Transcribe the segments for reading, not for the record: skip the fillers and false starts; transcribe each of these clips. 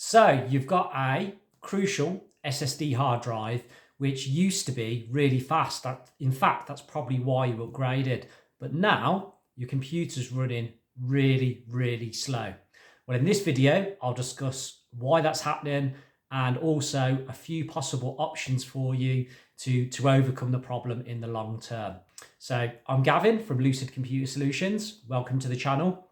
So you've got a crucial SSD hard drive, which used to be really fast. In fact, that's probably why you upgraded. But now your computer's running really, really slow. Well, in this video, I'll discuss why that's happening and also a few possible options for you to overcome the problem in the long term. So I'm Gavin from Lucid Computer Solutions. Welcome to the channel.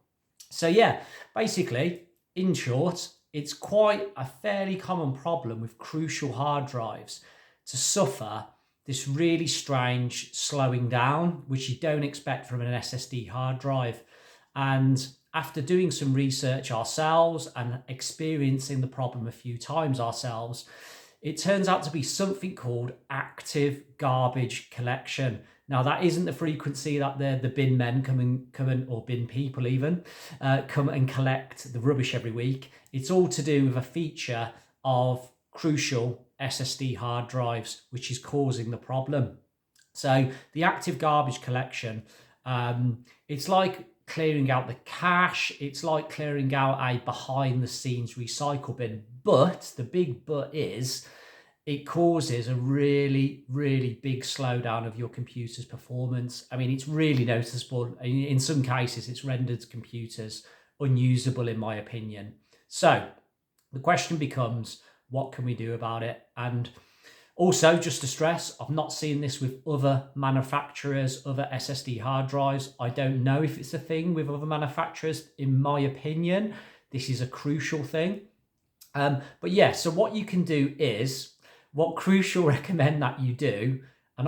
So yeah, basically, in short, it's quite a fairly common problem with crucial hard drives to suffer this really strange slowing down, which you don't expect from an SSD hard drive. And after doing some research ourselves and experiencing the problem a few times ourselves, it turns out to be something called active garbage collection. Now, that isn't the frequency that the bin men come and or bin people even, come and collect the rubbish every week. It's all to do with a feature of crucial SSD hard drives, which is causing the problem. So the active garbage collection, it's like clearing out the cache. It's like clearing out a behind the scenes recycle bin. But the big but is, it causes a really, really big slowdown of your computer's performance. I mean, it's really noticeable. In some cases, it's rendered computers unusable, in my opinion. So the question becomes, what can we do about it? And also, just to stress, I've not seen this with other manufacturers, other SSD hard drives. I don't know if it's a thing with other manufacturers. In my opinion, this is a crucial thing. But yeah, so what you can do is, what Crucial recommend that you do, and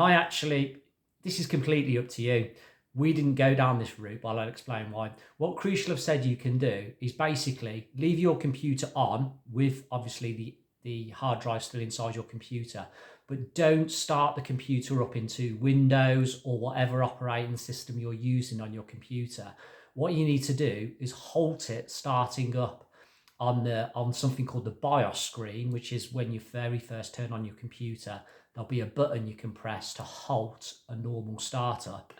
this is completely up to you. We didn't go down this route, but I'll explain why. What Crucial have said you can do is basically leave your computer on with obviously the hard drive still inside your computer, but don't start the computer up into Windows or whatever operating system you're using on your computer. What you need to do is halt it starting up on something called the BIOS screen, which is when you very first turn on your computer. There'll be a button you can press to halt a normal startup.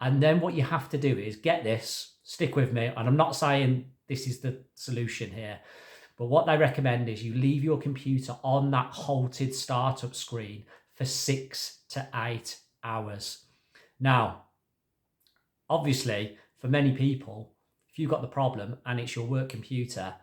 And then what you have to do is, get this, stick with me, and I'm not saying this is the solution here, but what they recommend is you leave your computer on that halted startup screen for 6 to 8 hours. Now, obviously, for many people, if you've got the problem and it's your work computer,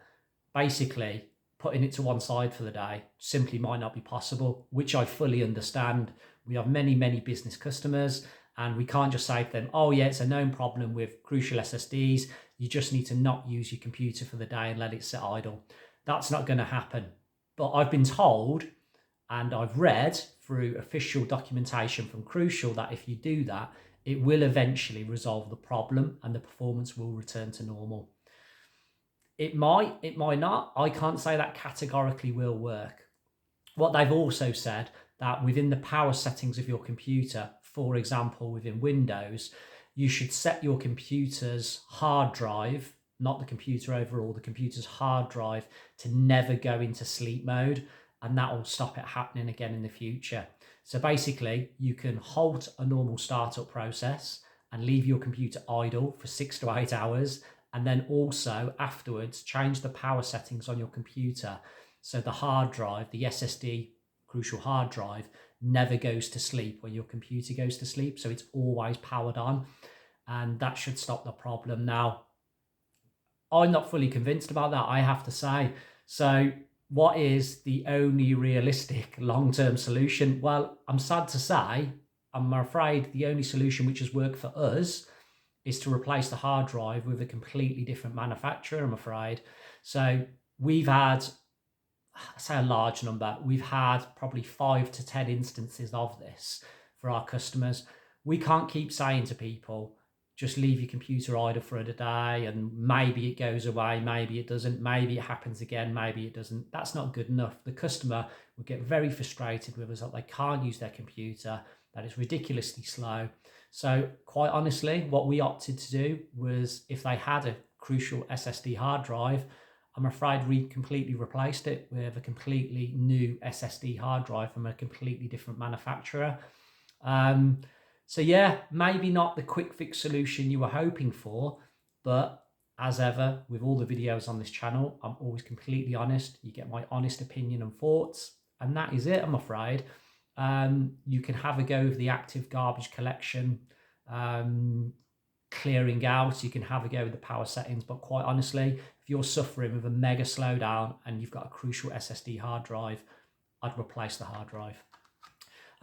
basically putting it to one side for the day simply might not be possible, which I fully understand. We have many, many business customers, and we can't just say to them, oh yeah, it's a known problem with crucial SSDs. You just need to not use your computer for the day and let it sit idle. That's not going to happen. But I've been told, and I've read through official documentation from Crucial, that if you do that, it will eventually resolve the problem and the performance will return to normal. It might not. I can't say that categorically will work. What they've also said, that within the power settings of your computer, for example, within Windows, you should set your computer's hard drive, not the computer overall, the computer's hard drive, to never go into sleep mode, and that will stop it happening again in the future. So basically, you can halt a normal startup process and leave your computer idle for 6 to 8 hours, and then also afterwards change the power settings on your computer so the hard drive, the SSD crucial hard drive, never goes to sleep when your computer goes to sleep. So it's always powered on, and that should stop the problem. Now, I'm not fully convinced about that, I have to say. So what is the only realistic long-term solution? Well, I'm sad to say, I'm afraid the only solution which has worked for us is to replace the hard drive with a completely different manufacturer, I'm afraid. So we've had, I say a large number, we've had probably 5 to 10 instances of this for our customers. We can't keep saying to people, just leave your computer idle for a day and maybe it goes away, maybe it doesn't, maybe it happens again, maybe it doesn't. That's not good enough. The customer would get very frustrated with us that they can't use their computer, that it's ridiculously slow. So quite honestly, what we opted to do was, if they had a crucial SSD hard drive, I'm afraid we completely replaced it with a completely new SSD hard drive from a completely different manufacturer. So yeah, maybe not the quick fix solution you were hoping for, but as ever, with all the videos on this channel, I'm always completely honest. You get my honest opinion and thoughts, and that is it, I'm afraid. You can have a go with the active garbage collection, clearing out. You can have a go with the power settings, but quite honestly, if you're suffering with a mega slowdown and you've got a crucial SSD hard drive, I'd replace the hard drive.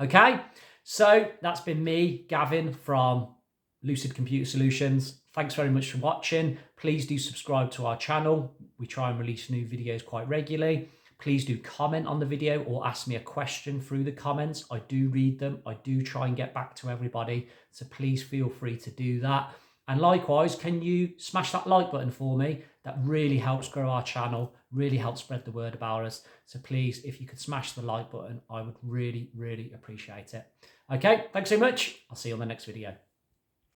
Okay, so that's been me, Gavin, from Lucid Computer Solutions. Thanks very much for watching. Please do subscribe to our channel. We try and release new videos quite regularly. Please do comment on the video or ask me a question through the comments. I do read them. I do try and get back to everybody. So please feel free to do that. And likewise, can you smash that like button for me? That really helps grow our channel, really helps spread the word about us. So please, if you could smash the like button, I would really, really appreciate it. Okay, thanks so much. I'll see you on the next video.